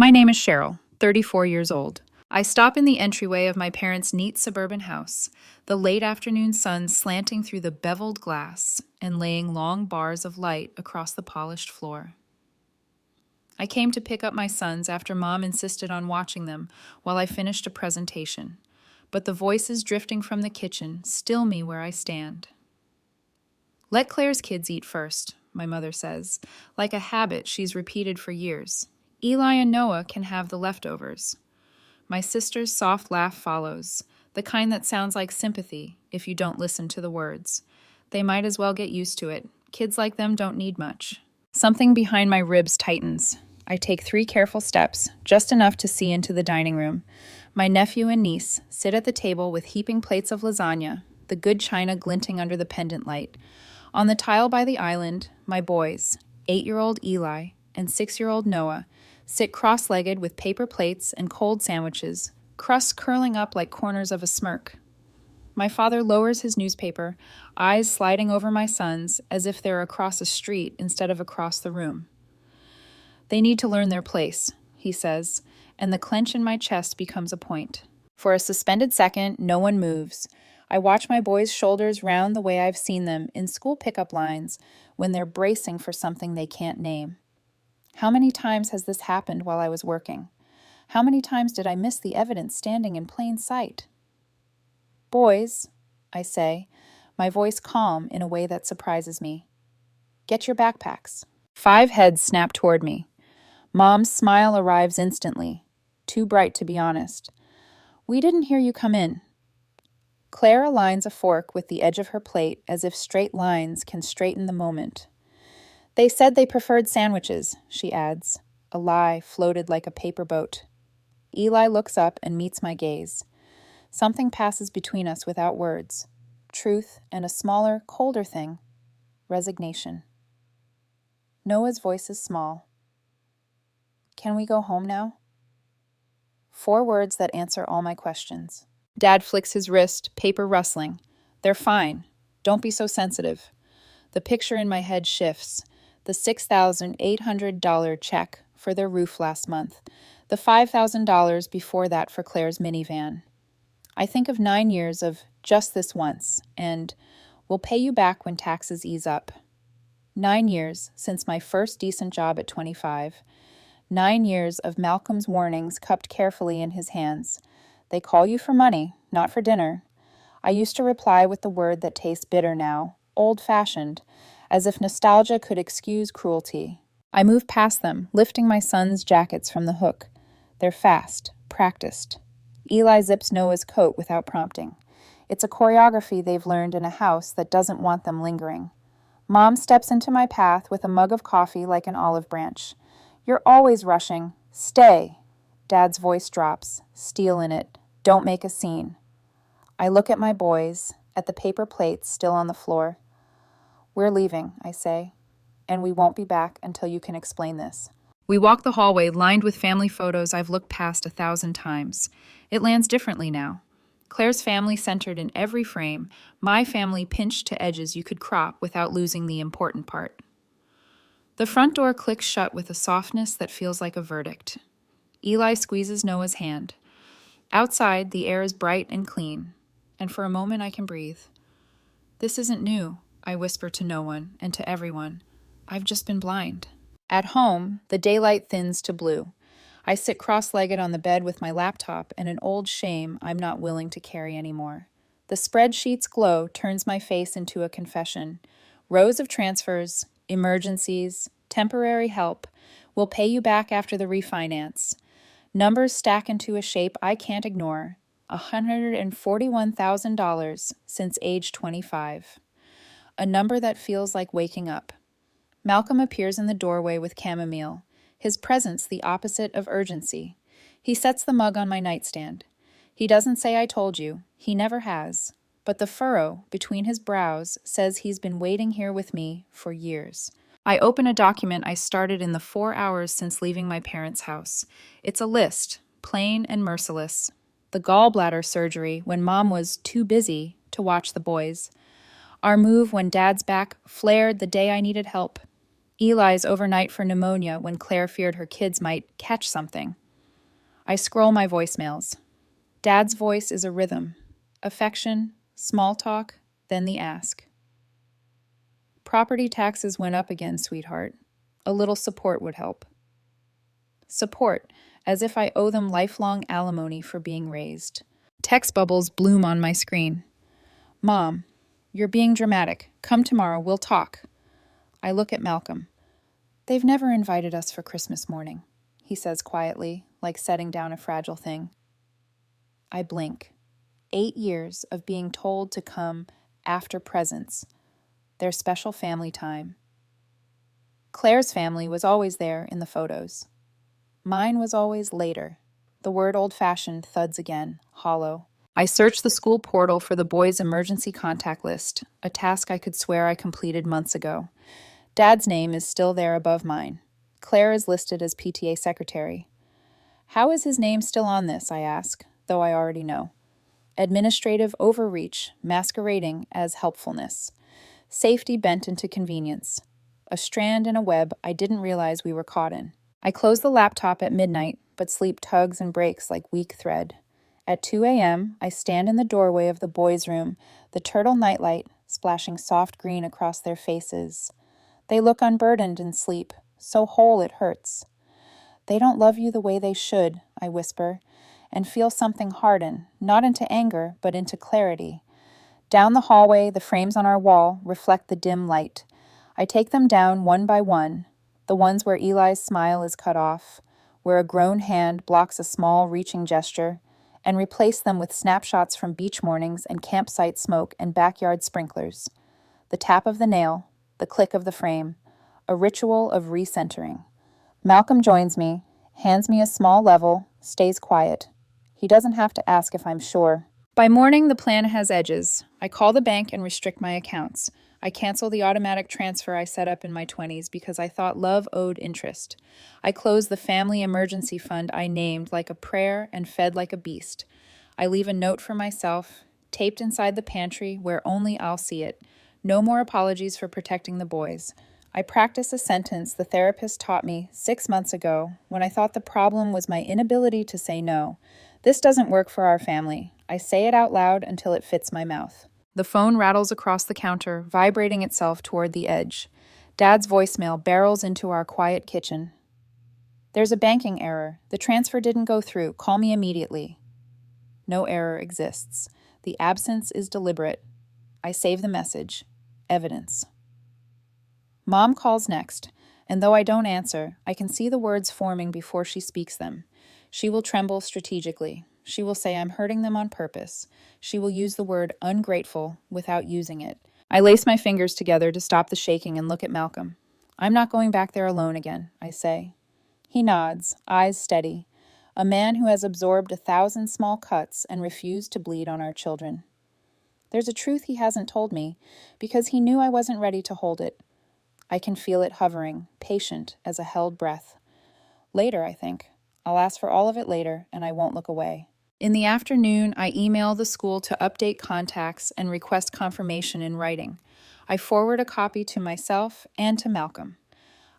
My name is Sheryl, 34 years old. I stop in the entryway of my parents' neat suburban house, the late afternoon sun slanting through the beveled glass and laying long bars of light across the polished floor. I came to pick up my sons after Mom insisted on watching them while I finished a presentation, but the voices drifting from the kitchen still me where I stand. Let Claire's kids eat first, my mother says, like a habit she's repeated for years. Eli and Noah can have the leftovers. My sister's soft laugh follows, the kind that sounds like sympathy if you don't listen to the words. They might as well get used to it. Kids like them don't need much. Something behind my ribs tightens. I take 3 careful steps, just enough to see into the dining room. My nephew and niece sit at the table with heaping plates of lasagna, the good china glinting under the pendant light. On the tile by the island, my boys, 8-year-old Eli and 6-year-old Noah, sit cross-legged with paper plates and cold sandwiches, crust curling up like corners of a smirk. My father lowers his newspaper, eyes sliding over my sons as if they're across a street instead of across the room. They need to learn their place, he says, and the clench in my chest becomes a point. For a suspended second, no one moves. I watch my boys' shoulders round the way I've seen them in school pickup lines when they're bracing for something they can't name. How many times has this happened while I was working? How many times did I miss the evidence standing in plain sight? Boys, I say, my voice calm in a way that surprises me. Get your backpacks. 5 heads snap toward me. Mom's smile arrives instantly, too bright to be honest. We didn't hear you come in. Claire aligns a fork with the edge of her plate as if straight lines can straighten the moment. They said they preferred sandwiches, she adds. A lie floated like a paper boat. Eli looks up and meets my gaze. Something passes between us without words. Truth and a smaller, colder thing. Resignation. Noah's voice is small. Can we go home now? 4 words that answer all my questions. Dad flicks his wrist, paper rustling. They're fine. Don't be so sensitive. The picture in my head shifts. The $6,800 check for their roof last month. The $5,000 before that for Claire's minivan. I think of 9 years of just this once, and we'll pay you back when taxes ease up. 9 years since my first decent job at 25. 9 years of Malcolm's warnings cupped carefully in his hands. They call you for money, not for dinner. I used to reply with the word that tastes bitter now, old-fashioned, as if nostalgia could excuse cruelty. I move past them, lifting my son's jackets from the hook. They're fast, practiced. Eli zips Noah's coat without prompting. It's a choreography they've learned in a house that doesn't want them lingering. Mom steps into my path with a mug of coffee like an olive branch. You're always rushing. Stay. Dad's voice drops, steel in it. Don't make a scene. I look at my boys, at the paper plates still on the floor. We're leaving, I say, and we won't be back until you can explain this. We walk the hallway lined with family photos I've looked past 1,000 times. It lands differently now. Claire's family centered in every frame, my family pinched to edges you could crop without losing the important part. The front door clicks shut with a softness that feels like a verdict. Eli squeezes Noah's hand. Outside, the air is bright and clean, and for a moment I can breathe. This isn't new, I whisper to no one and to everyone. I've just been blind. At home, the daylight thins to blue. I sit cross-legged on the bed with my laptop and an old shame I'm not willing to carry anymore. The spreadsheet's glow turns my face into a confession. Rows of transfers, emergencies, temporary help. We'll pay you back after the refinance. Numbers stack into a shape I can't ignore. $141,000 since age 25. A number that feels like waking up. Malcolm appears in the doorway with chamomile, his presence the opposite of urgency. He sets the mug on my nightstand. He doesn't say I told you, he never has, but the furrow between his brows says he's been waiting here with me for years. I open a document I started in the 4 hours since leaving my parents' house. It's a list, plain and merciless. The gallbladder surgery when Mom was too busy to watch the boys. Our move when Dad's back flared the day I needed help. Eli's overnight for pneumonia when Claire feared her kids might catch something. I scroll my voicemails. Dad's voice is a rhythm. Affection, small talk, then the ask. Property taxes went up again, sweetheart. A little support would help. Support, as if I owe them lifelong alimony for being raised. Text bubbles bloom on my screen. Mom, you're being dramatic. Come tomorrow, we'll talk. I look at Malcolm. They've never invited us for Christmas morning, he says quietly, like setting down a fragile thing. I blink. 8 years of being told to come after presents, their special family time. Claire's family was always there in the photos. Mine was always later. The word old-fashioned thuds again, hollow. I searched the school portal for the boys' emergency contact list, a task I could swear I completed months ago. Dad's name is still there above mine. Claire is listed as PTA secretary. How is his name still on this, I ask, though I already know. Administrative overreach, masquerading as helpfulness. Safety bent into convenience. A strand in a web I didn't realize we were caught in. I close the laptop at midnight, but sleep tugs and breaks like weak thread. At 2 a.m., I stand in the doorway of the boys' room, the turtle nightlight splashing soft green across their faces. They look unburdened in sleep, so whole it hurts. They don't love you the way they should, I whisper, and feel something harden, not into anger, but into clarity. Down the hallway, the frames on our wall reflect the dim light. I take them down one by one, the ones where Eli's smile is cut off, where a grown hand blocks a small, reaching gesture, and replace them with snapshots from beach mornings and campsite smoke and backyard sprinklers. The tap of the nail, the click of the frame, a ritual of recentering. Malcolm joins me, hands me a small level, stays quiet. He doesn't have to ask if I'm sure. By morning, the plan has edges. I call the bank and restrict my accounts. I cancel the automatic transfer I set up in my 20s because I thought love owed interest. I close the family emergency fund I named like a prayer and fed like a beast. I leave a note for myself, taped inside the pantry where only I'll see it. No more apologies for protecting the boys. I practice a sentence the therapist taught me 6 months ago when I thought the problem was my inability to say no. This doesn't work for our family. I say it out loud until it fits my mouth. The phone rattles across the counter, vibrating itself toward the edge. Dad's voicemail barrels into our quiet kitchen. There's a banking error. The transfer didn't go through. Call me immediately. No error exists. The absence is deliberate. I save the message. Evidence. Mom calls next, and though I don't answer, I can see the words forming before she speaks them. She will tremble strategically. She will say I'm hurting them on purpose. She will use the word ungrateful without using it. I lace my fingers together to stop the shaking and look at Malcolm. I'm not going back there alone again, I say. He nods, eyes steady. A man who has absorbed 1,000 small cuts and refused to bleed on our children. There's a truth he hasn't told me, because he knew I wasn't ready to hold it. I can feel it hovering, patient as a held breath. Later, I think. I'll ask for all of it later, and I won't look away. In the afternoon, I email the school to update contacts and request confirmation in writing. I forward a copy to myself and to Malcolm.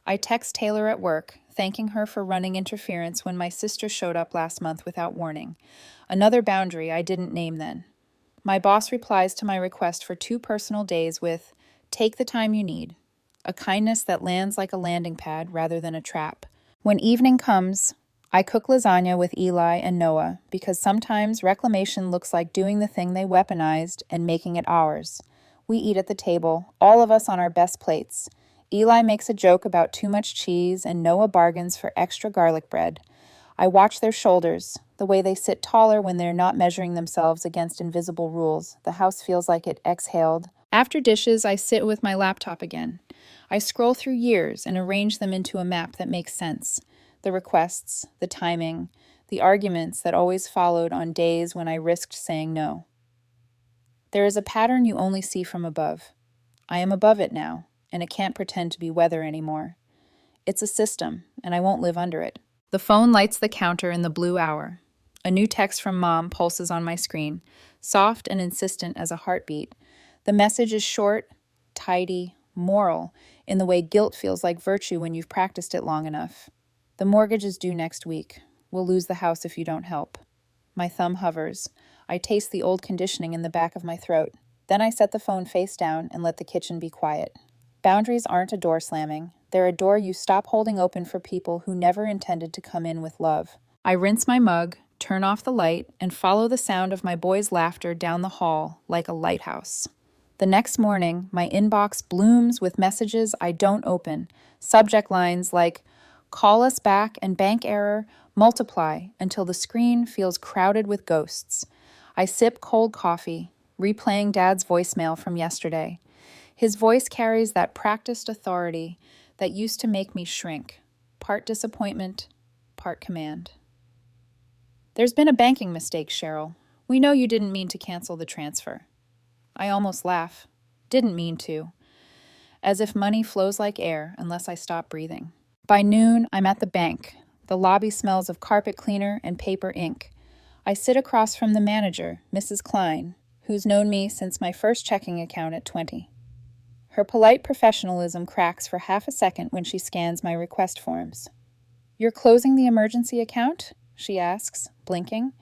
I text Taylor at work, thanking her for running interference when my sister showed up last month without warning. Another boundary I didn't name then. My boss replies to my request for 2 personal days with, "Take the time you need," a kindness that lands like a landing pad rather than a trap. When evening comes, I cook lasagna with Eli and Noah because sometimes reclamation looks like doing the thing they weaponized and making it ours. We eat at the table, all of us on our best plates. Eli makes a joke about too much cheese and Noah bargains for extra garlic bread. I watch their shoulders, the way they sit taller when they're not measuring themselves against invisible rules. The house feels like it exhaled. After dishes, I sit with my laptop again. I scroll through years and arrange them into a map that makes sense. The requests, the timing, the arguments that always followed on days when I risked saying no. There is a pattern you only see from above. I am above it now, and it can't pretend to be weather anymore. It's a system, and I won't live under it. The phone lights the counter in the blue hour. A new text from Mom pulses on my screen, soft and insistent as a heartbeat. The message is short, tidy, moral. in the way guilt feels like virtue when you've practiced it long enough. The mortgage is due next week. We'll lose the house if you don't help. My thumb hovers. I taste the old conditioning in the back of my throat. Then I set the phone face down and let the kitchen be quiet. Boundaries aren't a door slamming. They're a door you stop holding open for people who never intended to come in with love. I rinse my mug, turn off the light, and follow the sound of my boys' laughter down the hall like a lighthouse. The next morning, my inbox blooms with messages I don't open, subject lines like, "Call us back and bank error, multiply," until the screen feels crowded with ghosts. I sip cold coffee, replaying Dad's voicemail from yesterday. His voice carries that practiced authority that used to make me shrink, part disappointment, part command. "There's been a banking mistake, Sheryl. We know you didn't mean to cancel the transfer." I almost laugh. Didn't mean to. As if money flows like air unless I stop breathing. By noon, I'm at the bank. The lobby smells of carpet cleaner and paper ink. I sit across from the manager, Mrs. Klein, who's known me since my first checking account at 20. Her polite professionalism cracks for half a second when she scans my request forms. "You're closing the emergency account?" she asks, blinking.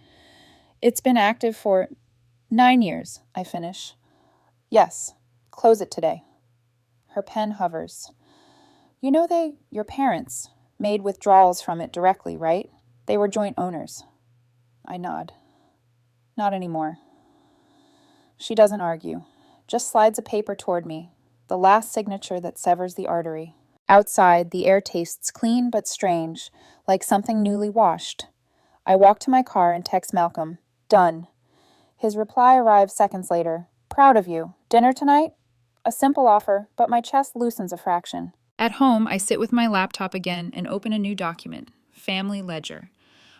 "It's been active for 9 years," I finish. "Yes, close it today." Her pen hovers. "You know your parents, made withdrawals from it directly, right? They were joint owners." I nod. "Not anymore." She doesn't argue, just slides a paper toward me, the last signature that severs the artery. Outside, the air tastes clean but strange, like something newly washed. I walk to my car and text Malcolm, "Done." His reply arrives seconds later. "Proud of you. Dinner tonight?" A simple offer, but my chest loosens a fraction. At home, I sit with my laptop again and open a new document, Family Ledger.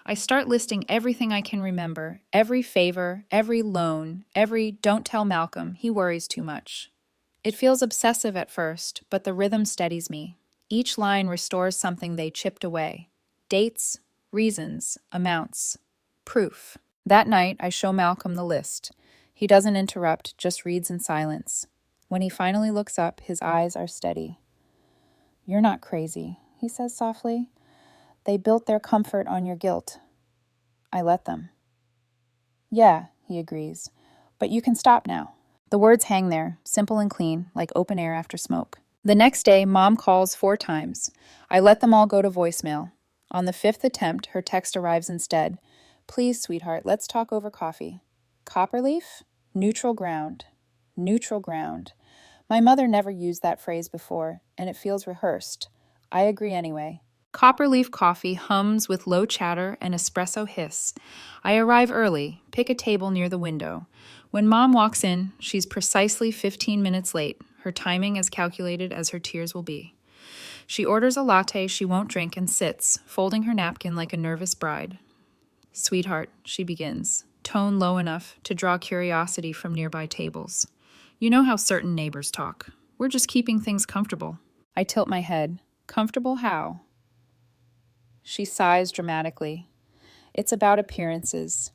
I start listing everything I can remember, every favor, every loan, every "don't tell Malcolm, he worries too much." It feels obsessive at first, but the rhythm steadies me. Each line restores something they chipped away. Dates, reasons, amounts, proof. That night, I show Malcolm the list. He doesn't interrupt, just reads in silence. When he finally looks up, his eyes are steady. "You're not crazy," he says softly. "They built their comfort on your guilt." I let them. "Yeah," he agrees, "but you can stop now." The words hang there, simple and clean, like open air after smoke. The next day, Mom calls 4 times. I let them all go to voicemail. On the 5th attempt, her text arrives instead. "Please, sweetheart, let's talk over coffee." Copperleaf? Neutral ground. Neutral ground. My mother never used that phrase before, and it feels rehearsed. I agree anyway. Copperleaf coffee hums with low chatter and espresso hiss. I arrive early, pick a table near the window. When Mom walks in, she's precisely 15 minutes late, her timing as calculated as her tears will be. She orders a latte she won't drink and sits, folding her napkin like a nervous bride. "Sweetheart," she begins, tone low enough to draw curiosity from nearby tables. "You know how certain neighbors talk. We're just keeping things comfortable." I tilt my head. "Comfortable how?" She sighs dramatically. "It's about appearances.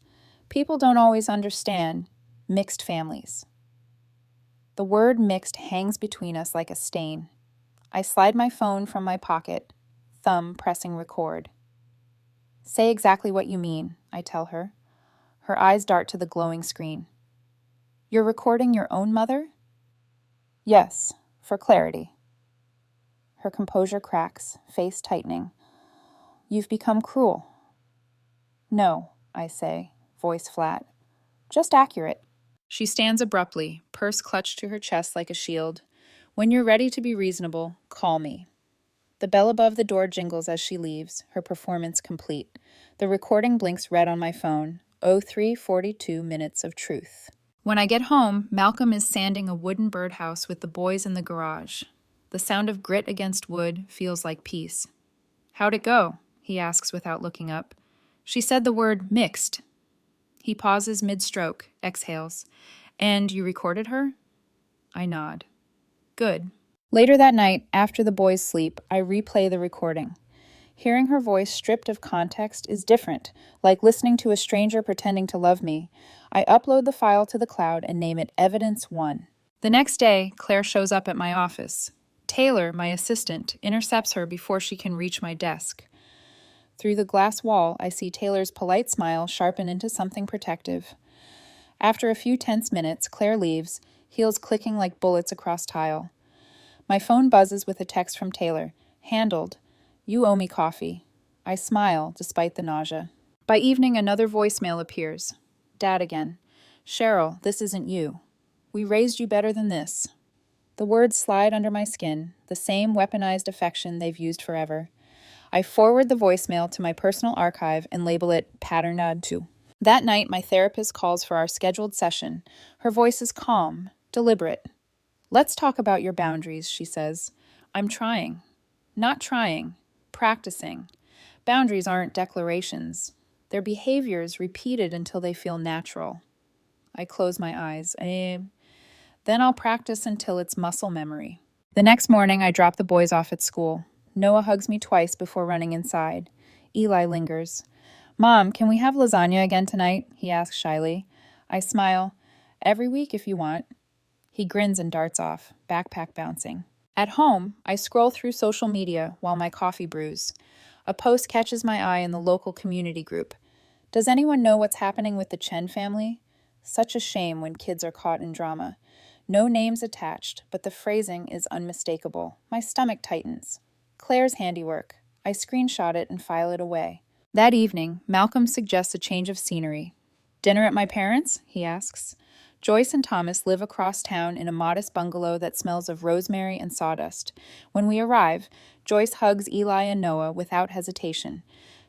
People don't always understand mixed families." The word mixed hangs between us like a stain. I slide my phone from my pocket, thumb pressing record. "Say exactly what you mean," I tell her. Her eyes dart to the glowing screen. "You're recording your own mother?" "Yes, for clarity." Her composure cracks, face tightening. "You've become cruel." "No," I say, voice flat. "Just accurate." She stands abruptly, purse clutched to her chest like a shield. "When you're ready to be reasonable, call me." The bell above the door jingles as she leaves, her performance complete. The recording blinks red on my phone. 03:42 minutes of truth. When I get home, Malcolm is sanding a wooden birdhouse with the boys in the garage. The sound of grit against wood feels like peace. "How'd it go?" he asks without looking up. "She said the word mixed." He pauses mid-stroke, exhales. "And you recorded her?" I nod. "Good." Later that night, after the boys sleep, I replay the recording. Hearing her voice stripped of context is different, like listening to a stranger pretending to love me. I upload the file to the cloud and name it Evidence 1. The next day, Claire shows up at my office. Taylor, my assistant, intercepts her before she can reach my desk. Through the glass wall, I see Taylor's polite smile sharpen into something protective. After a few tense minutes, Claire leaves, heels clicking like bullets across tile. My phone buzzes with a text from Taylor. Handled. You owe me coffee. I smile, despite the nausea. By evening, another voicemail appears. Dad again. Sheryl, this isn't you. We raised you better than this. The words slide under my skin, the same weaponized affection they've used forever. I forward the voicemail to my personal archive and label it Pattern Nod 2. That night, my therapist calls for our scheduled session. Her voice is calm, deliberate. Let's talk about your boundaries, she says. I'm trying. Not trying. Practicing. Boundaries aren't declarations. They're behaviors repeated until they feel natural. I close my eyes. Then I'll practice until it's muscle memory. The next morning, I drop the boys off at school. Noah hugs me twice before running inside. Eli lingers. Mom, can we have lasagna again tonight? He asks shyly. I smile. Every week if you want. He grins and darts off, backpack bouncing. At home, I scroll through social media while my coffee brews. A post catches my eye in the local community group. Does anyone know what's happening with the Chen family? Such a shame when kids are caught in drama. No names attached, but the phrasing is unmistakable. My stomach tightens. Claire's handiwork. I screenshot it and file it away. That evening, Malcolm suggests a change of scenery. Dinner at my parents'? He asks. Joyce and Thomas live across town in a modest bungalow that smells of rosemary and sawdust. When we arrive, Joyce hugs Eli and Noah without hesitation.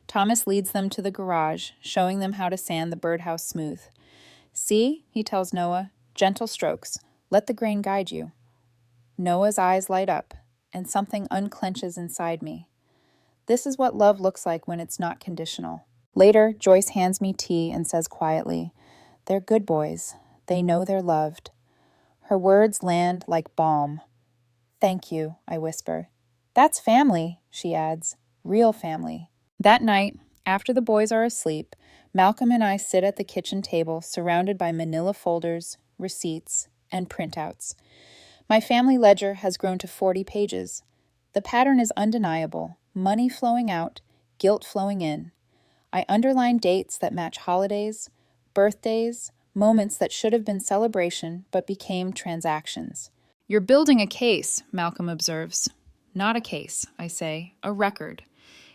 Thomas leads them to the garage, showing them how to sand the birdhouse smooth. See, he tells Noah, gentle strokes. Let the grain guide you. Noah's eyes light up, and something unclenches inside me. This is what love looks like when it's not conditional. Later, Joyce hands me tea and says quietly, They're good boys. They know they're loved. Her words land like balm. Thank you, I whisper. That's family, she adds. Real family. That night, after the boys are asleep, Malcolm and I sit at the kitchen table surrounded by manila folders, receipts, and printouts. My family ledger has grown to 40 pages. The pattern is undeniable. Money flowing out, guilt flowing in. I underline dates that match holidays, birthdays, moments that should have been celebration but became transactions. You're building a case, Malcolm observes. Not a case, I say, a record,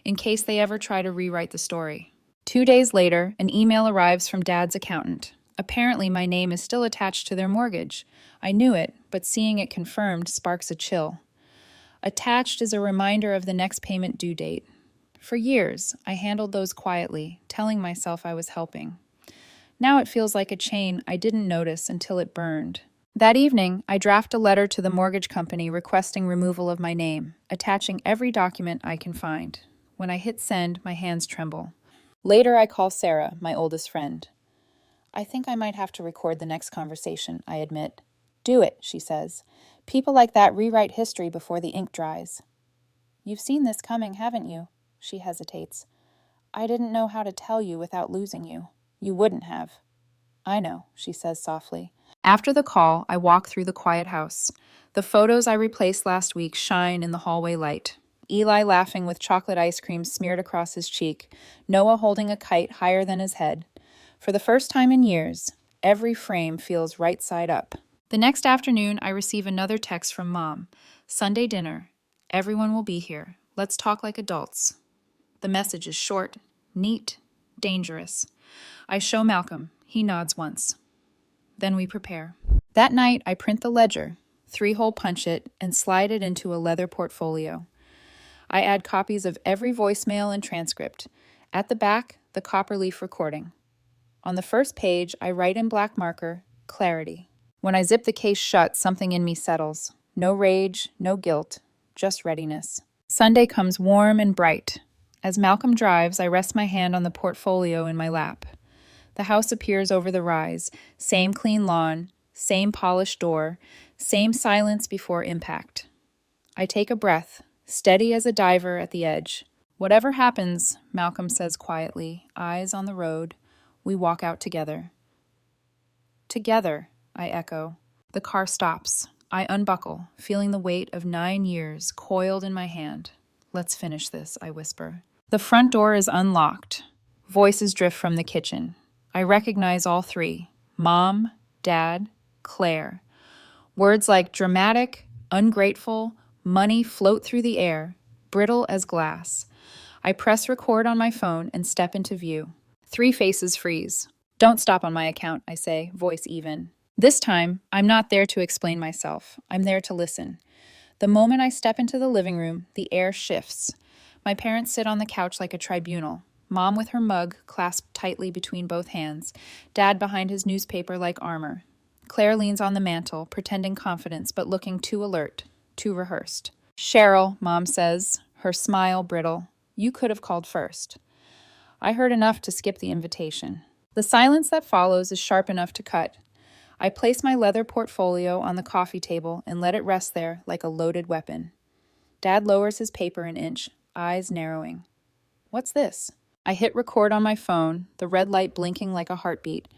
in case they ever try to rewrite the story. 2 days later, an email arrives from Dad's accountant. Apparently, my name is still attached to their mortgage. I knew it, but seeing it confirmed sparks a chill. Attached is a reminder of the next payment due date. For years, I handled those quietly, telling myself I was helping. Now it feels like a chain I didn't notice until it burned. That evening, I draft a letter to the mortgage company requesting removal of my name, attaching every document I can find. When I hit send, my hands tremble. Later, I call Sarah, my oldest friend. I think I might have to record the next conversation, I admit. Do it, she says. People like that rewrite history before the ink dries. You've seen this coming, haven't you? She hesitates. I didn't know how to tell you without losing you. You wouldn't have. I know, she says softly. After the call, I walk through the quiet house. The photos I replaced last week shine in the hallway light. Eli laughing with chocolate ice cream smeared across his cheek. Noah holding a kite higher than his head. For the first time in years, every frame feels right side up. The next afternoon, I receive another text from Mom. Sunday dinner. Everyone will be here. Let's talk like adults. The message is short, neat, dangerous. I show Malcolm. He nods once. Then we prepare. That night, I print the ledger, 3-hole punch it, and slide it into a leather portfolio. I add copies of every voicemail and transcript. At the back, the copperleaf recording. On the first page, I write in black marker, clarity. When I zip the case shut, something in me settles. No rage, no guilt, just readiness. Sunday comes warm and bright. As Malcolm drives, I rest my hand on the portfolio in my lap. The house appears over the rise. Same clean lawn, same polished door, same silence before impact. I take a breath, steady as a diver at the edge. Whatever happens, Malcolm says quietly, eyes on the road, we walk out together. Together, I echo. The car stops. I unbuckle, feeling the weight of 9 years coiled in my hand. Let's finish this, I whisper. The front door is unlocked. Voices drift from the kitchen. I recognize all three: Mom, Dad, Claire. Words like dramatic, ungrateful, money float through the air, brittle as glass. I press record on my phone and step into view. Three faces freeze. Don't stop on my account, I say, voice even. This time, I'm not there to explain myself. I'm there to listen. The moment I step into the living room, the air shifts. My parents sit on the couch like a tribunal. Mom with her mug clasped tightly between both hands. Dad behind his newspaper like armor. Claire leans on the mantel, pretending confidence, but looking too alert, too rehearsed. Sheryl, Mom says, her smile brittle. You could have called first. I heard enough to skip the invitation. The silence that follows is sharp enough to cut. I place my leather portfolio on the coffee table and let it rest there like a loaded weapon. Dad lowers his paper an inch, eyes narrowing. What's this? I hit record on my phone, the red light blinking like a heartbeat.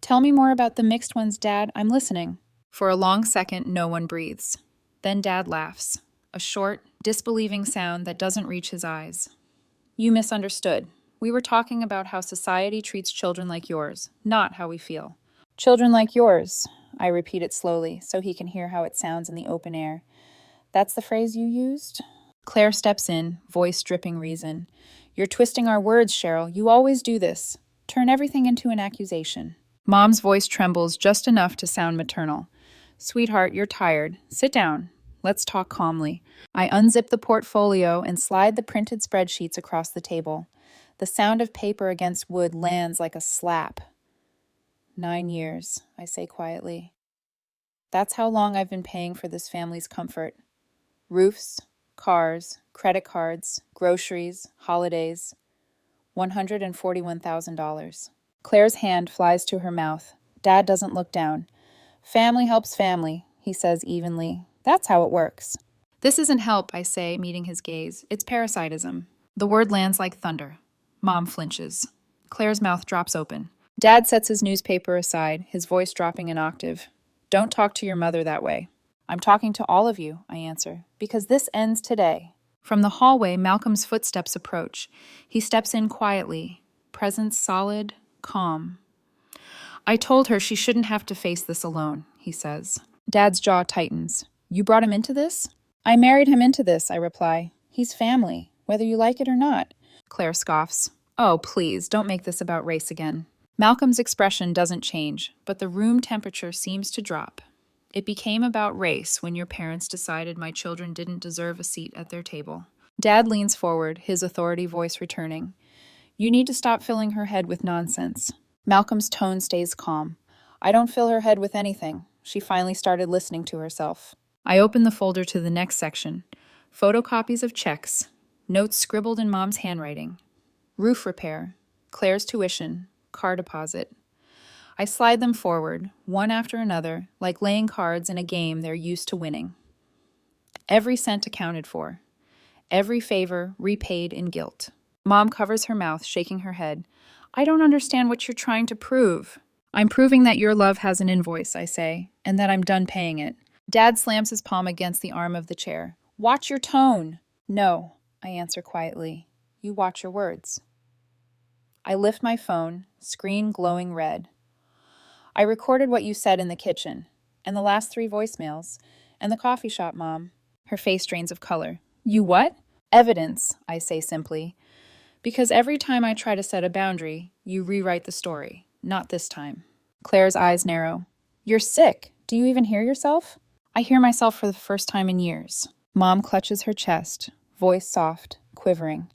Tell me more about the mixed ones, Dad. I'm listening. For a long second, no one breathes. Then Dad laughs, a short, disbelieving sound that doesn't reach his eyes. You misunderstood. We were talking about how society treats children like yours, not how we feel. Children like yours, I repeat it slowly so he can hear how it sounds in the open air. That's the phrase you used? Claire steps in, voice dripping reason. You're twisting our words, Sheryl. You always do this. Turn everything into an accusation. Mom's voice trembles just enough to sound maternal. Sweetheart, you're tired. Sit down. Let's talk calmly. I unzip the portfolio and slide the printed spreadsheets across the table. The sound of paper against wood lands like a slap. 9 years, I say quietly. That's how long I've been paying for this family's comfort. Roofs, cars, credit cards, groceries, holidays. $141,000. Claire's hand flies to her mouth. Dad doesn't look down. Family helps family, he says evenly. That's how it works. This isn't help, I say, meeting his gaze. It's parasitism. The word lands like thunder. Mom flinches. Claire's mouth drops open. Dad sets his newspaper aside, his voice dropping an octave. Don't talk to your mother that way. I'm talking to all of you, I answer, because this ends today. From the hallway, Malcolm's footsteps approach. He steps in quietly, presence solid, calm. I told her she shouldn't have to face this alone, he says. Dad's jaw tightens. You brought him into this? I married him into this, I reply. He's family, whether you like it or not. Claire scoffs. Oh, please, don't make this about race again. Malcolm's expression doesn't change, but the room temperature seems to drop. It became about race when your parents decided my children didn't deserve a seat at their table. Dad leans forward, his authority voice returning. You need to stop filling her head with nonsense. Malcolm's tone stays calm. I don't fill her head with anything. She finally started listening to herself. I open the folder to the next section. Photocopies of checks. Notes scribbled in Mom's handwriting. Roof repair. Claire's tuition. Car deposit. I slide them forward, one after another, like laying cards in a game they're used to winning. Every cent accounted for. Every favor repaid in guilt. Mom covers her mouth, shaking her head. I don't understand what you're trying to prove. I'm proving that your love has an invoice, I say, and that I'm done paying it. Dad slams his palm against the arm of the chair. Watch your tone. No, I answer quietly. You watch your words. I lift my phone, screen glowing red. I recorded what you said in the kitchen, and the last 3 voicemails, and the coffee shop, Mom. Her face drains of color. You what? Evidence, I say simply. Because every time I try to set a boundary, you rewrite the story. Not this time. Claire's eyes narrow. You're sick. Do you even hear yourself? I hear myself for the first time in years. Mom clutches her chest, voice soft, quivering.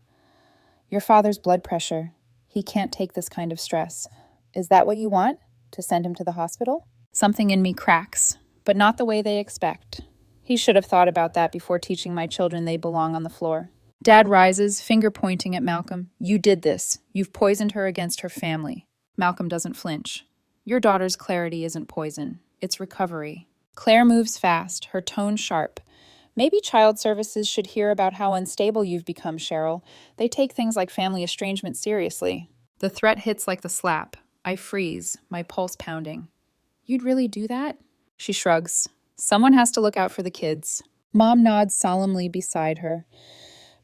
Your father's blood pressure. He can't take this kind of stress. Is that what you want? To send him to the hospital? Something in me cracks, but not the way they expect. He should have thought about that before teaching my children they belong on the floor. Dad rises, finger pointing at Malcolm. You did this. You've poisoned her against her family. Malcolm doesn't flinch. Your daughter's clarity isn't poison. It's recovery. Claire moves fast, her tone sharp. Maybe child services should hear about how unstable you've become, Sheryl. They take things like family estrangement seriously. The threat hits like the slap. I freeze, my pulse pounding. You'd really do that? She shrugs. Someone has to look out for the kids. Mom nods solemnly beside her.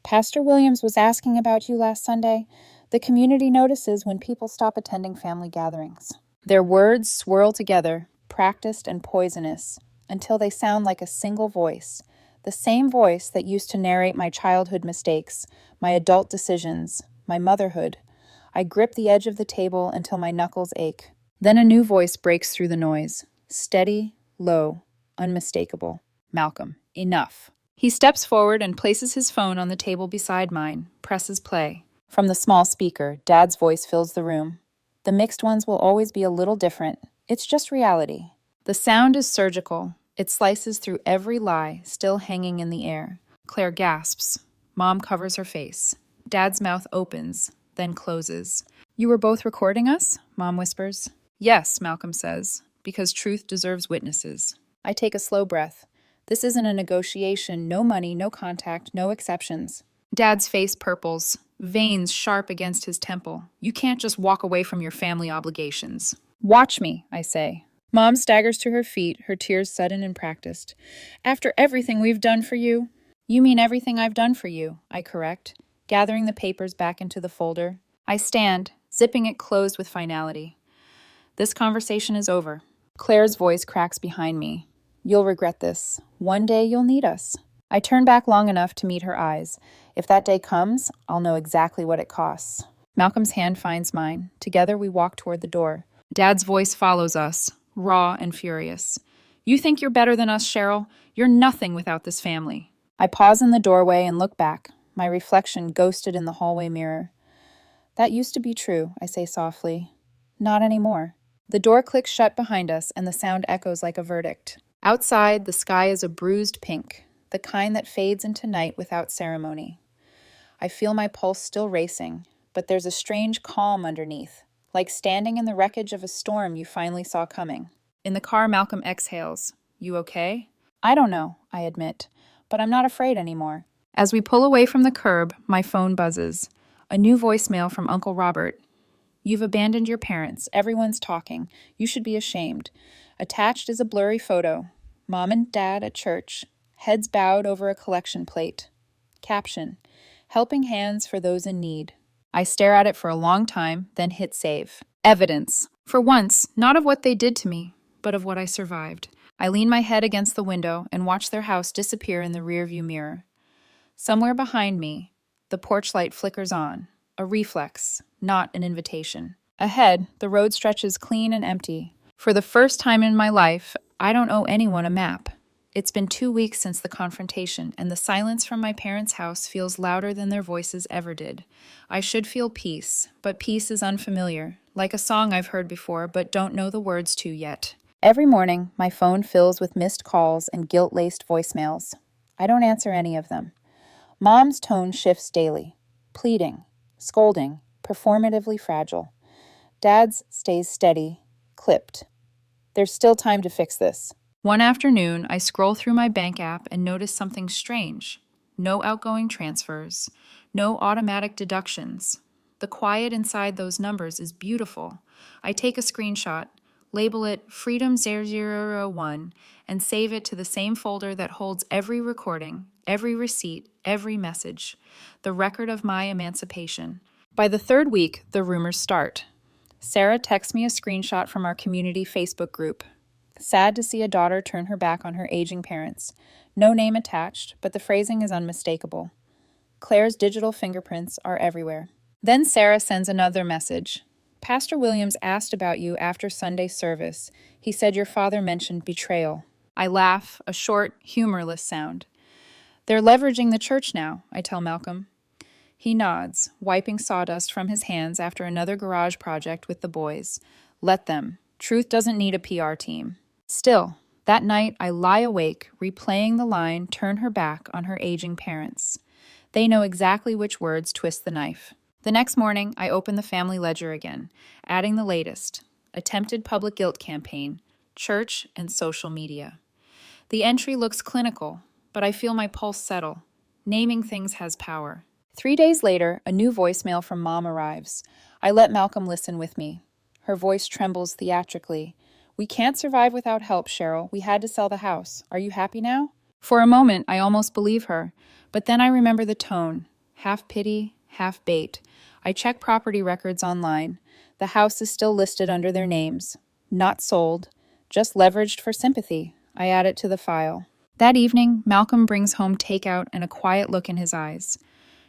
Pastor Williams was asking about you last Sunday. The community notices when people stop attending family gatherings. Their words swirl together, practiced and poisonous, until they sound like a single voice. The same voice that used to narrate my childhood mistakes, my adult decisions, my motherhood. I grip the edge of the table until my knuckles ache. Then a new voice breaks through the noise. Steady, low, unmistakable. Malcolm, enough. He steps forward and places his phone on the table beside mine, presses play. From the small speaker, Dad's voice fills the room. The mixed ones will always be a little different. It's just reality. The sound is surgical. It slices through every lie still hanging in the air. Claire gasps. Mom covers her face. Dad's mouth opens, then closes. You were both recording us? Mom whispers. Yes, Malcolm says, because truth deserves witnesses. I take a slow breath. This isn't a negotiation. No money, no contact, no exceptions. Dad's face purples, veins sharp against his temple. You can't just walk away from your family obligations. Watch me, I say. Mom staggers to her feet, her tears sudden and practiced. After everything we've done for you. You mean everything I've done for you, I correct, gathering the papers back into the folder. I stand, zipping it closed with finality. This conversation is over. Claire's voice cracks behind me. You'll regret this. One day you'll need us. I turn back long enough to meet her eyes. If that day comes, I'll know exactly what it costs. Malcolm's hand finds mine. Together we walk toward the door. Dad's voice follows us, raw and furious. You think you're better than us, Sheryl? You're nothing without this family. I pause in the doorway and look back, my reflection ghosted in the hallway mirror. That used to be true, I say softly. Not anymore. The door clicks shut behind us and the sound echoes like a verdict. Outside, the sky is a bruised pink, the kind that fades into night without ceremony. I feel my pulse still racing, but there's a strange calm underneath, like standing in the wreckage of a storm you finally saw coming. In the car, Malcolm exhales. You okay? I don't know, I admit, but I'm not afraid anymore. As we pull away from the curb, my phone buzzes. A new voicemail from Uncle Robert. You've abandoned your parents. Everyone's talking. You should be ashamed. Attached is a blurry photo. Mom and Dad at church, heads bowed over a collection plate. Caption, helping hands for those in need. I stare at it for a long time, then hit save. Evidence. For once, not of what they did to me, but of what I survived. I lean my head against the window and watch their house disappear in the rearview mirror. Somewhere behind me, the porch light flickers on. A reflex, not an invitation. Ahead, the road stretches clean and empty. For the first time in my life, I don't owe anyone a map. It's been 2 weeks since the confrontation, and the silence from my parents' house feels louder than their voices ever did. I should feel peace, but peace is unfamiliar, like a song I've heard before but don't know the words to yet. Every morning, my phone fills with missed calls and guilt-laced voicemails. I don't answer any of them. Mom's tone shifts daily. Pleading, scolding, performatively fragile. Dad's stays steady, clipped. There's still time to fix this. One afternoon, I scroll through my bank app and notice something strange. No outgoing transfers, no automatic deductions. The quiet inside those numbers is beautiful. I take a screenshot, label it Freedom001, and save it to the same folder that holds every recording, every receipt, every message, the record of my emancipation. By the third week, the rumors start. Sarah texts me a screenshot from our community Facebook group. Sad to see a daughter turn her back on her aging parents. No name attached, but the phrasing is unmistakable. Claire's digital fingerprints are everywhere. Then Sarah sends another message. Pastor Williams asked about you after Sunday service. He said your father mentioned betrayal. I laugh, a short, humorless sound. They're leveraging the church now, I tell Malcolm. He nods, wiping sawdust from his hands after another garage project with the boys. Let them. Truth doesn't need a PR team. Still, that night I lie awake, replaying the line, turn her back on her aging parents. They know exactly which words twist the knife. The next morning, I open the family ledger again, adding the latest. Attempted public guilt campaign, church, and social media. The entry looks clinical, but I feel my pulse settle. Naming things has power. 3 days later, a new voicemail from Mom arrives. I let Malcolm listen with me. Her voice trembles theatrically. We can't survive without help, Sheryl. We had to sell the house. Are you happy now? For a moment, I almost believe her, but then I remember the tone. Half pity, half bait. I check property records online. The house is still listed under their names. Not sold, just leveraged for sympathy. I add it to the file. That evening, Malcolm brings home takeout and a quiet look in his eyes.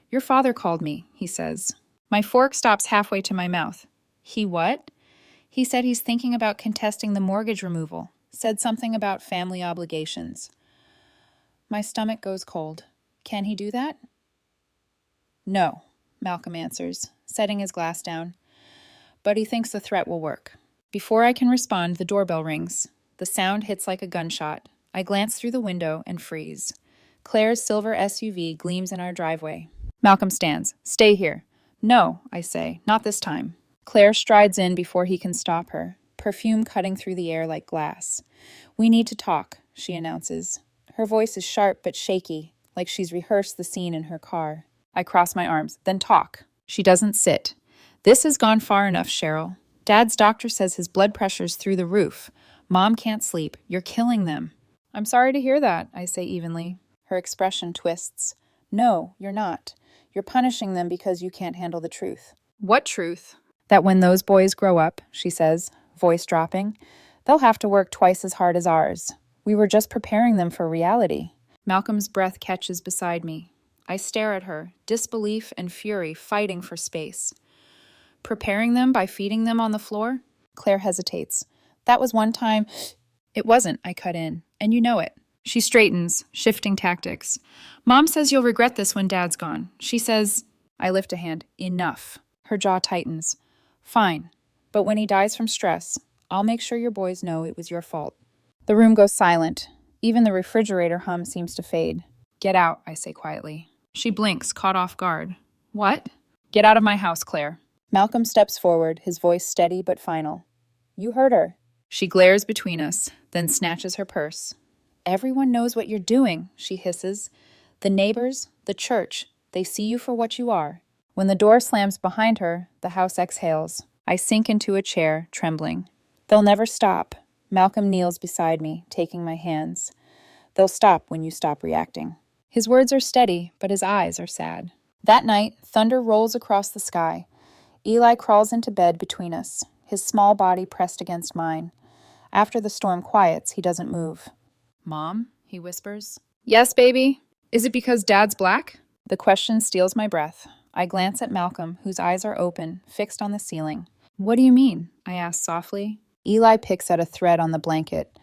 Your father called me, he says. My fork stops halfway to my mouth. He what? He said he's thinking about contesting the mortgage removal. Said something about family obligations. My stomach goes cold. Can he do that? No, Malcolm answers, setting his glass down. But he thinks the threat will work. Before I can respond, the doorbell rings. The sound hits like a gunshot. I glance through the window and freeze. Claire's silver SUV gleams in our driveway. Malcolm stands. Stay here. No, I say, not this time. Claire strides in before he can stop her, perfume cutting through the air like glass. We need to talk, she announces. Her voice is sharp but shaky, like she's rehearsed the scene in her car. I cross my arms. Then talk. She doesn't sit. This has gone far enough, Sheryl. Dad's doctor says his blood pressure's through the roof. Mom can't sleep. You're killing them. I'm sorry to hear that, I say evenly. Her expression twists. No, you're not. You're punishing them because you can't handle the truth. What truth? That when those boys grow up, she says, voice dropping, they'll have to work twice as hard as ours. We were just preparing them for reality. Malcolm's breath catches beside me. I stare at her, disbelief and fury fighting for space. Preparing them by feeding them on the floor? Claire hesitates. That was one time. It wasn't, I cut in, and you know it. She straightens, shifting tactics. Mom says you'll regret this when Dad's gone. She says, I lift a hand, enough. Her jaw tightens. Fine, but when he dies from stress, I'll make sure your boys know it was your fault. The room goes silent. Even the refrigerator hum seems to fade. Get out, I say quietly. She blinks, caught off guard. What? Get out of my house, Claire. Malcolm steps forward, his voice steady but final. You heard her. She glares between us, then snatches her purse. Everyone knows what you're doing, she hisses. The neighbors, the church, they see you for what you are. When the door slams behind her, the house exhales. I sink into a chair, trembling. They'll never stop. Malcolm kneels beside me, taking my hands. They'll stop when you stop reacting. His words are steady, but his eyes are sad. That night, thunder rolls across the sky. Eli crawls into bed between us, his small body pressed against mine. After the storm quiets, he doesn't move. Mom, he whispers. Yes, baby. Is it because Dad's black? The question steals my breath. I glance at Malcolm, whose eyes are open, fixed on the ceiling. What do you mean? I ask softly. Eli picks at a thread on the blanket.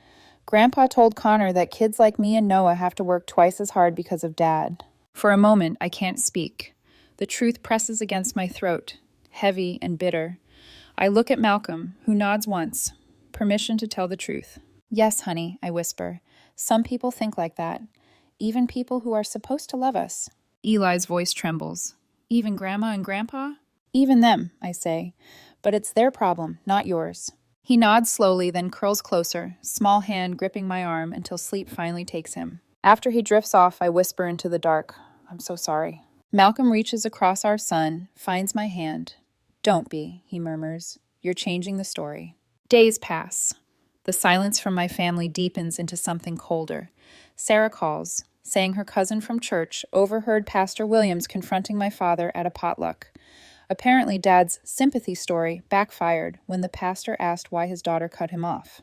Grandpa told Connor that kids like me and Noah have to work twice as hard because of Dad. For a moment, I can't speak. The truth presses against my throat, heavy and bitter. I look at Malcolm, who nods once. Permission to tell the truth. Yes, honey, I whisper. Some people think like that. Even people who are supposed to love us. Eli's voice trembles. Even Grandma and Grandpa? Even them, I say. But it's their problem, not yours. He nods slowly, then curls closer, small hand gripping my arm until sleep finally takes him. After he drifts off, I whisper into the dark, I'm so sorry. Malcolm reaches across our son, finds my hand. Don't be, he murmurs. You're changing the story. Days pass. The silence from my family deepens into something colder. Sarah calls, saying her cousin from church overheard Pastor Williams confronting my father at a potluck. Apparently, Dad's sympathy story backfired when the pastor asked why his daughter cut him off.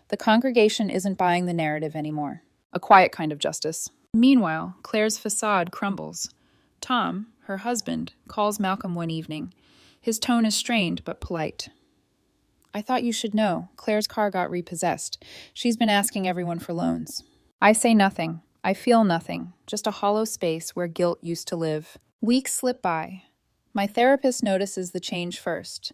The congregation isn't buying the narrative anymore. A quiet kind of justice. Meanwhile, Claire's facade crumbles. Tom, her husband, calls Malcolm one evening. His tone is strained but polite. I thought you should know. Claire's car got repossessed. She's been asking everyone for loans. I say nothing. I feel nothing. Just a hollow space where guilt used to live. Weeks slip by. My therapist notices the change first.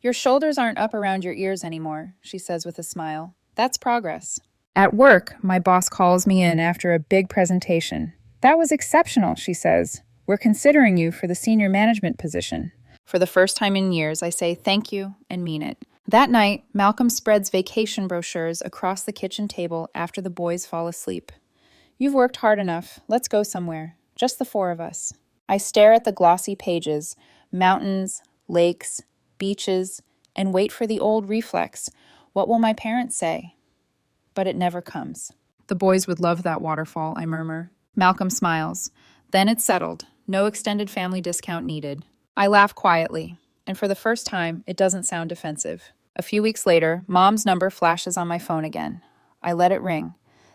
Your shoulders aren't up around your ears anymore, she says with a smile. That's progress. At work, my boss calls me in after a big presentation. That was exceptional, she says. We're considering you for the senior management position. For the first time in years, I say thank you and mean it. That night, Malcolm spreads vacation brochures across the kitchen table after the boys fall asleep. You've worked hard enough. Let's go somewhere. Just the four of us. I stare at the glossy pages, mountains, lakes, beaches, and wait for the old reflex. What will my parents say? But it never comes. The boys would love that waterfall, I murmur. Malcolm smiles. Then it's settled. No extended family discount needed. I laugh quietly, and for the first time, it doesn't sound defensive. A few weeks later, Mom's number flashes on my phone again. I let it ring.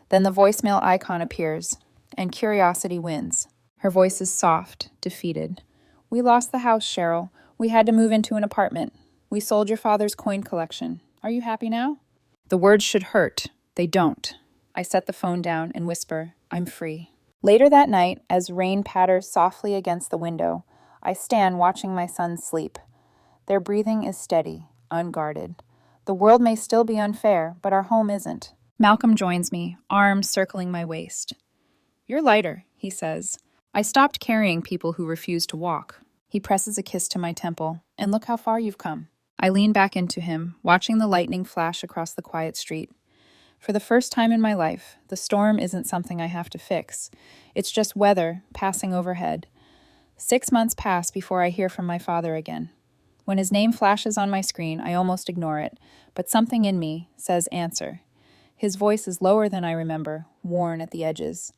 Then the voicemail icon appears, and curiosity wins. Her voice is soft, defeated. We lost the house, Sheryl. We had to move into an apartment. We sold your father's coin collection. Are you happy now? The words should hurt. They don't. I set the phone down and whisper, I'm free. Later that night, as rain patters softly against the window, I stand watching my sons sleep. Their breathing is steady, unguarded. The world may still be unfair, but our home isn't. Malcolm joins me, arms circling my waist. You're lighter, he says. I stopped carrying people who refuse to walk. He presses a kiss to my temple, and look how far you've come. I lean back into him, watching the lightning flash across the quiet street. For the first time in my life, the storm isn't something I have to fix. It's just weather passing overhead. 6 months pass before I hear from my father again. When his name flashes on my screen, I almost ignore it, but something in me says answer. His voice is lower than I remember, worn at the edges.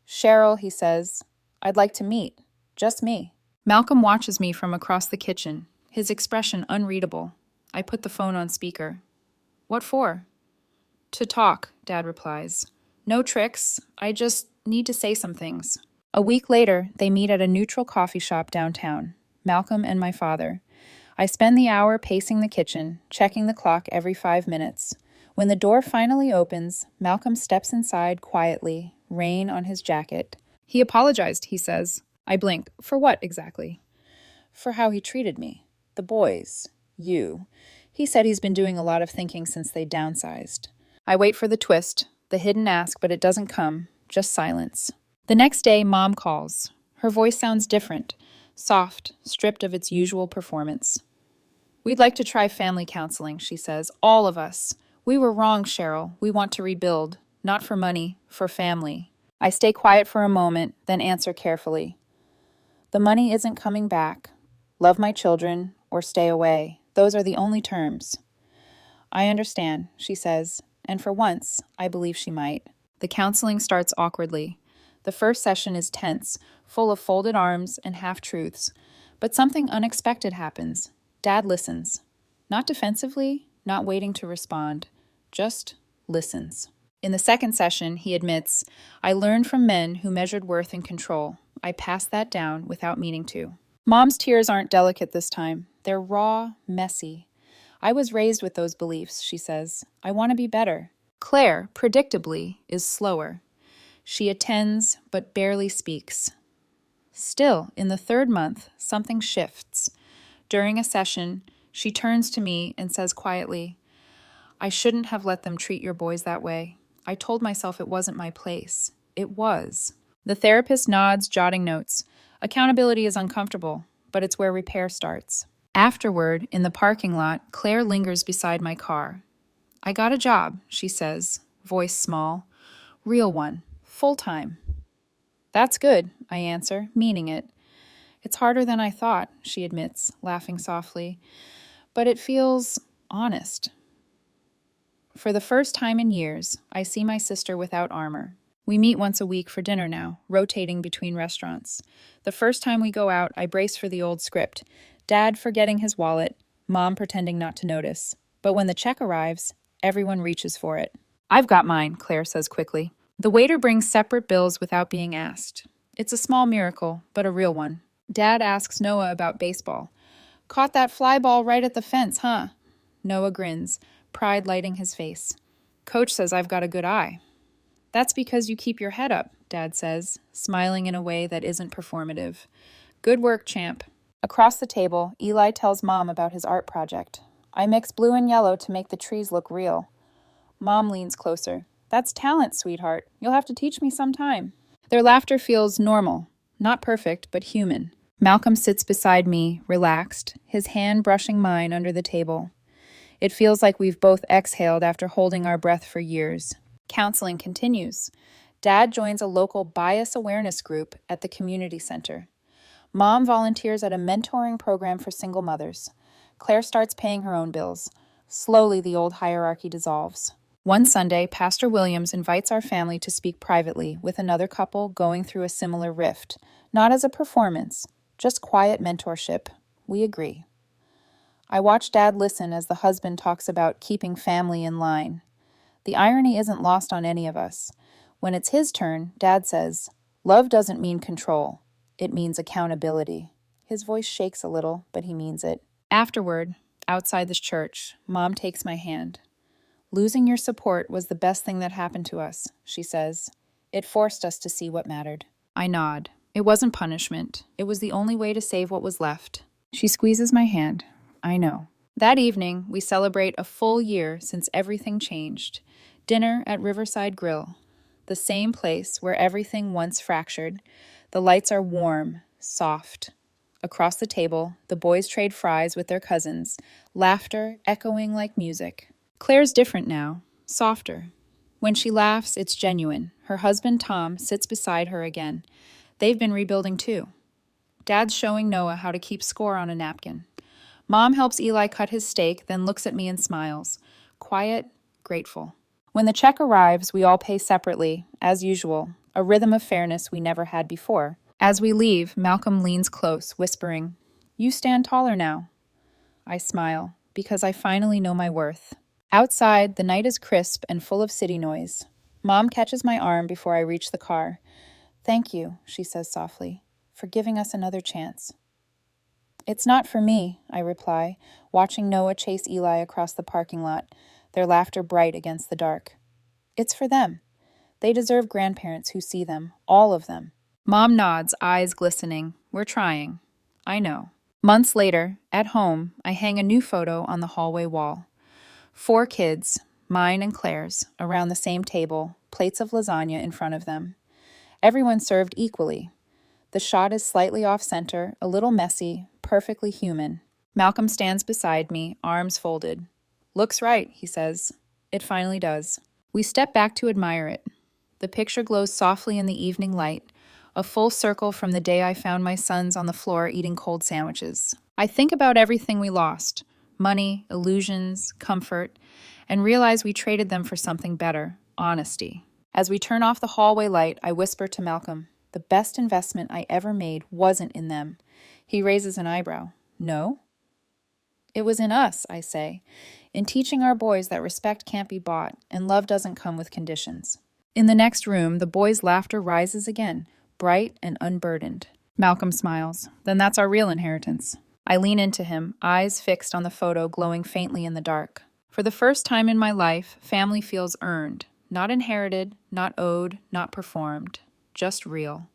Sheryl, he says, I'd like to meet. Just me. Malcolm watches me from across the kitchen, his expression unreadable. I put the phone on speaker. What for? To talk, Dad replies. No tricks. I just need to say some things. A week later, they meet at a neutral coffee shop downtown, Malcolm and my father. I spend the hour pacing the kitchen, checking the clock every 5 minutes. When the door finally opens, Malcolm steps inside quietly, rain on his jacket. He apologized, he says. I blink. For what, exactly? For how he treated me. The boys. You. He said he's been doing a lot of thinking since they downsized. I wait for the twist, the hidden ask, but it doesn't come, just silence. The next day, Mom calls. Her voice sounds different, soft, stripped of its usual performance. We'd like to try family counseling, she says. All of us. We were wrong, Sheryl. We want to rebuild. Not for money, for family. I stay quiet for a moment, then answer carefully. The money isn't coming back. Love my children, or stay away. Those are the only terms. I understand, she says, and for once, I believe she might. The counseling starts awkwardly. The first session is tense, full of folded arms and half-truths. But something unexpected happens. Dad listens. Not defensively, not waiting to respond. Just listens. In the second session, he admits, I learned from men who measured worth in control. I passed that down without meaning to. Mom's tears aren't delicate this time. They're raw, messy. I was raised with those beliefs, she says. I want to be better. Claire, predictably, is slower. She attends, but barely speaks. Still, in the third month, something shifts. During a session, she turns to me and says quietly, I shouldn't have let them treat your boys that way. I told myself it wasn't my place. It was. The therapist nods, jotting notes. Accountability is uncomfortable, but it's where repair starts. Afterward, in the parking lot, Claire lingers beside my car. I got a job, she says, voice small. Real one. Full-time. That's good, I answer, meaning it. It's harder than I thought, she admits, laughing softly. But it feels honest. For the first time in years, I see my sister without armor. We meet once a week for dinner now, rotating between restaurants. The first time we go out, I brace for the old script. Dad forgetting his wallet, Mom pretending not to notice. But when the check arrives, everyone reaches for it. I've got mine, Claire says quickly. The waiter brings separate bills without being asked. It's a small miracle, but a real one. Dad asks Noah about baseball. Caught that fly ball right at the fence, huh? Noah grins, pride lighting his face. Coach says I've got a good eye. That's because you keep your head up, Dad says, smiling in a way that isn't performative. Good work, champ. Across the table, Eli tells Mom about his art project. I mix blue and yellow to make the trees look real. Mom leans closer. That's talent, sweetheart. You'll have to teach me sometime. Their laughter feels normal. Not perfect, but human. Malcolm sits beside me, relaxed, his hand brushing mine under the table. It feels like we've both exhaled after holding our breath for years. Counseling continues. Dad joins a local bias awareness group at the community center. Mom volunteers at a mentoring program for single mothers. Claire starts paying her own bills. Slowly, the old hierarchy dissolves. One Sunday, Pastor Williams invites our family to speak privately with another couple going through a similar rift, not as a performance, just quiet mentorship. We agree. I watch Dad listen as the husband talks about keeping family in line. The irony isn't lost on any of us. When it's his turn, Dad says, "Love doesn't mean control. It means accountability." His voice shakes a little, but he means it. Afterward, outside the church, Mom takes my hand. "Losing your support was the best thing that happened to us," she says. "It forced us to see what mattered." I nod. It wasn't punishment. It was the only way to save what was left. She squeezes my hand. I know. That evening, we celebrate a full year since everything changed. Dinner at Riverside Grill, the same place where everything once fractured. The lights are warm, soft. Across the table, the boys trade fries with their cousins, laughter echoing like music. Claire's different now, softer. When she laughs, it's genuine. Her husband, Tom, sits beside her again. They've been rebuilding too. Dad's showing Noah how to keep score on a napkin. Mom helps Eli cut his steak, then looks at me and smiles. Quiet, grateful. When the check arrives, we all pay separately, as usual, a rhythm of fairness we never had before. As we leave, Malcolm leans close, whispering, "You stand taller now." I smile, because I finally know my worth. Outside, the night is crisp and full of city noise. Mom catches my arm before I reach the car. "Thank you," she says softly, "for giving us another chance." "It's not for me," I reply, watching Noah chase Eli across the parking lot, their laughter bright against the dark. "It's for them. They deserve grandparents who see them, all of them." Mom nods, eyes glistening. We're trying. I know. Months later, at home, I hang a new photo on the hallway wall. 4 kids, mine and Claire's, around the same table, plates of lasagna in front of them. Everyone served equally. The shot is slightly off-center, a little messy, perfectly human. Malcolm stands beside me, arms folded. "Looks right," he says. It finally does. We step back to admire it. The picture glows softly in the evening light, a full circle from the day I found my sons on the floor eating cold sandwiches. I think about everything we lost, money, illusions, comfort, and realize we traded them for something better, honesty. As we turn off the hallway light, I whisper to Malcolm, "The best investment I ever made wasn't in them." He raises an eyebrow. "No?" "It was in us," I say, "in teaching our boys that respect can't be bought and love doesn't come with conditions." In the next room, the boys' laughter rises again, bright and unburdened. Malcolm smiles. "Then that's our real inheritance." I lean into him, eyes fixed on the photo glowing faintly in the dark. For the first time in my life, family feels earned, not inherited, not owed, not performed, just real.